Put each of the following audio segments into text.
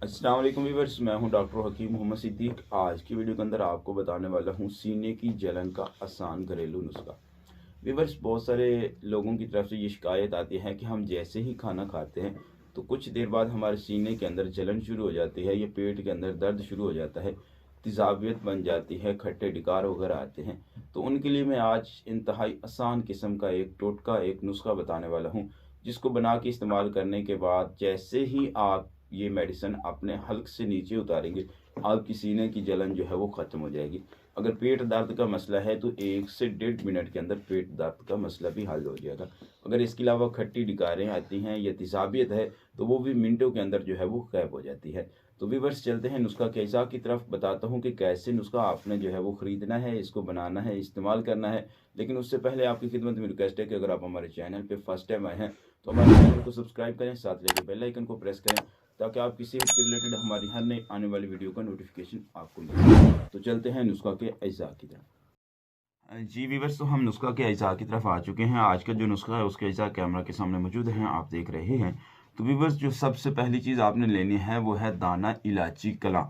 अस्सलाम वालेकुम व्यूअर्स, मैं हूं डॉक्टर हकीम मोहम्मद सिद्दीक। आज की वीडियो के अंदर आपको बताने वाला हूं सीने की जलन का आसान घरेलू नुस्खा। व्यूअर्स, बहुत सारे लोगों की तरफ से ये शिकायत आती है कि हम जैसे ही खाना खाते हैं तो कुछ देर बाद हमारे सीने के अंदर जलन शुरू हो जाती है, या पेट के अंदर दर्द शुरू हो जाता है, तेज़ाबियत बन जाती है, खट्टे डिकार वगैरह आते हैं। तो उनके लिए मैं आज इंतहाई आसान किस्म का एक टोटका, एक नुस्खा बताने वाला हूँ, जिसको बना के इस्तेमाल करने के बाद जैसे ही आप ये मेडिसिन अपने हल्क से नीचे उतारेंगे, आपकी सीने की जलन जो है वो ख़त्म हो जाएगी। अगर पेट दर्द का मसला है तो 1 से 1.5 मिनट के अंदर पेट दर्द का मसला भी हल हो जाएगा। अगर इसके अलावा खट्टी डिकारें आती हैं या तेज़ाबियत है तो वो भी मिनटों के अंदर जो है वो गायब हो जाती है। तो व्यूअर्स, चलते हैं नुस्खा के अज्जा की तरफ। बताता हूँ कि कैसे नुस्खा आपने जो है वो ख़रीदना है, इसको बनाना है, इस्तेमाल करना है। लेकिन उससे पहले आपकी खिदमत में रिक्वेस्ट है कि अगर आप हमारे चैनल पे फर्स्ट टाइम आए हैं तो हमारे चैनल को सब्सक्राइब करें, साथ लेके बेल आइकन को प्रेस करें, ताकि आप किसी से रिलेटेड हमारी हर नई आने वाली वीडियो का नोटिफिकेशन आपको मिले। तो चलते हैं नुस्खा के अज्जा की तरफ। जी व्यूअर्स, तो हम नुस्खा के अज्जा की तरफ आ चुके हैं। आज का जो नुस्खा है उसके अज्जा कैमरा के सामने मौजूद हैं, आप देख रहे हैं। तो व्यूअर्स, जो सबसे पहली चीज़ आपने लेनी है वो है दाना इलायची कलां,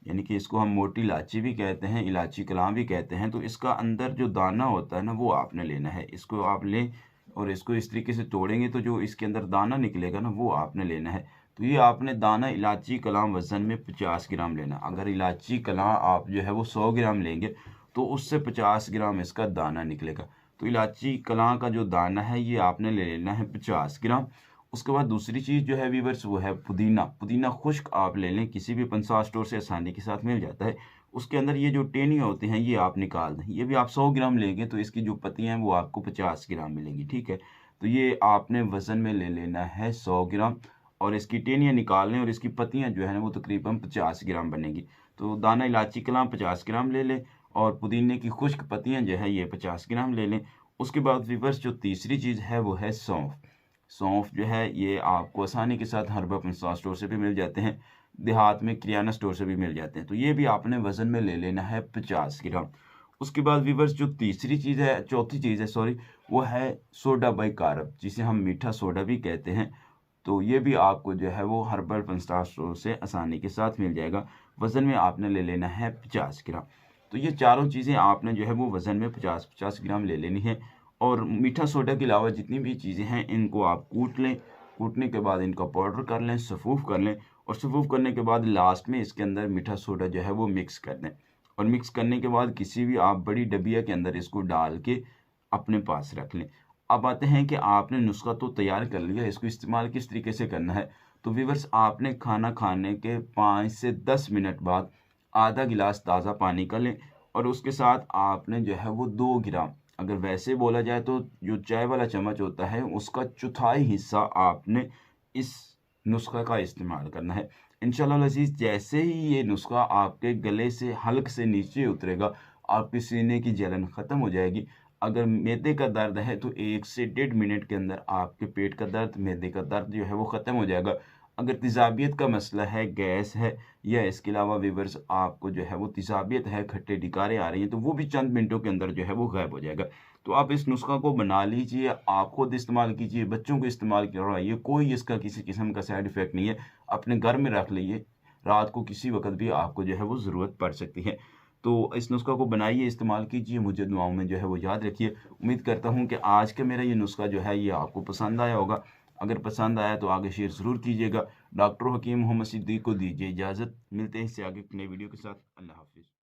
यानी कि इसको हम मोटी इलायची भी कहते हैं, इलायची कलां भी कहते हैं। तो इसका अंदर जो दाना होता है ना, वो आपने लेना है। इसको आप लें और इसको इस तरीके से तोड़ेंगे तो जो इसके अंदर दाना निकलेगा ना, वो आपने लेना है। तो ये आपने दाना इलायची कलां वज़न में 50 ग्राम लेना। अगर इलायची कलां आप जो है वो 100 ग्राम लेंगे तो उससे 50 ग्राम इसका दाना निकलेगा। तो इलायची कलां का जो दाना है ये आपने ले लेना है 50 ग्राम। उसके बाद दूसरी चीज़ जो है व्यूअर्स वो है पुदीना। पुदीना खुश्क आप ले लें, किसी भी पंसार स्टोर से आसानी के साथ मिल जाता है। उसके अंदर ये जो टहनियाँ होती हैं ये आप निकाल दें। ये भी आप 100 ग्राम लेंगे तो इसकी जो पत्तियाँ हैं वो आपको 50 ग्राम मिलेंगी, ठीक है। तो ये आपने वज़न में ले लेना है 100 ग्राम, और इसकी टहनियाँ निकाल लें और इसकी पत्तियाँ जो है ना वो तकरीबन 50 ग्राम बनेगी। तो दाना इलायची कलां 50 ग्राम ले लें और पुदीने की खुश्क पत्तियाँ जो है ये 50 ग्राम ले लें। उसके बाद व्यूअर्स, जो तीसरी चीज़ है वो है सौंफ। सौंफ जो है ये आपको आसानी के साथ हर्बल पंसार स्टोर से भी मिल जाते हैं, देहात में किराना स्टोर से भी मिल जाते हैं। तो ये भी आपने वज़न में ले लेना है 50 ग्राम। उसके बाद व्यूअर्स, जो तीसरी चीज़ है, चौथी चीज़ है सॉरी, वो है सोडा बाइकार्ब, जिसे हम मीठा सोडा भी कहते हैं। तो ये भी आपको जो है वो हर्बल पंसार स्टोर से आसानी के साथ मिल जाएगा। वज़न में आपने ले लेना है 50 ग्राम। तो ये चारों चीज़ें आपने जो है वो वज़न में 50-50 ग्राम ले लेनी है। और मीठा सोडा के अलावा जितनी भी चीज़ें हैं इनको आप कूट लें। कूटने के बाद इनका पाउडर कर लें, सफ़ूफ़ कर लें, और सफ़ूफ़ करने के बाद लास्ट में इसके अंदर मीठा सोडा जो है वो मिक्स कर दें। और मिक्स करने के बाद किसी भी आप बड़ी डबिया के अंदर इसको डाल के अपने पास रख लें। अब आते हैं कि आपने नुस्खा तो तैयार कर लिया, इसको इस्तेमाल किस तरीके से करना है। तो व्यूअर्स, आपने खाना खाने के 5 से 10 मिनट बाद आधा गिलास ताज़ा पानी का लें, और उसके साथ आपने जो है वो 2 ग्राम, अगर वैसे बोला जाए तो जो चाय वाला चम्मच होता है उसका चौथाई हिस्सा आपने इस नुस्खा का इस्तेमाल करना है। इंशाअल्लाह अज़ीज़, जैसे ही ये नुस्खा आपके गले से हल्क से नीचे उतरेगा, आपके सीने की जलन ख़त्म हो जाएगी। अगर मैदे का दर्द है तो 1 से 1.5 मिनट के अंदर आपके पेट का दर्द, मैदे का दर्द जो है वो ख़त्म हो जाएगा। अगर तेज़ाबियत का मसला है, गैस है, या इसके अलावा व्यूअर्स आपको जो है वो तेज़ाबियत है, खट्टे डिकारें आ रही हैं, तो वो भी चंद मिनटों के अंदर जो है वो गायब हो जाएगा। तो आप इस नुस्खा को बना लीजिए, आप खुद इस्तेमाल कीजिए, बच्चों को इस्तेमाल करवाइए, कोई इसका किसी किस्म का साइड इफ़ेक्ट नहीं है। अपने घर में रख लीजिए, रात को किसी वक़्त भी आपको जो है वो ज़रूरत पड़ सकती है। तो इस नुस्खा को बनाइए, इस्तेमाल कीजिए, मुझे दुआओं में जो है वो याद रखिए। उम्मीद करता हूँ कि आज का मेरा ये नुस्खा जो है ये आपको पसंद आया होगा। अगर पसंद आया तो आगे शेयर ज़रूर कीजिएगा। डॉक्टर हकीम मोहम्मद सिद्दीक को दीजिए इजाज़त। मिलते हैं इससे आगे एक नई वीडियो के साथ। अल्लाह हाफ़िज़।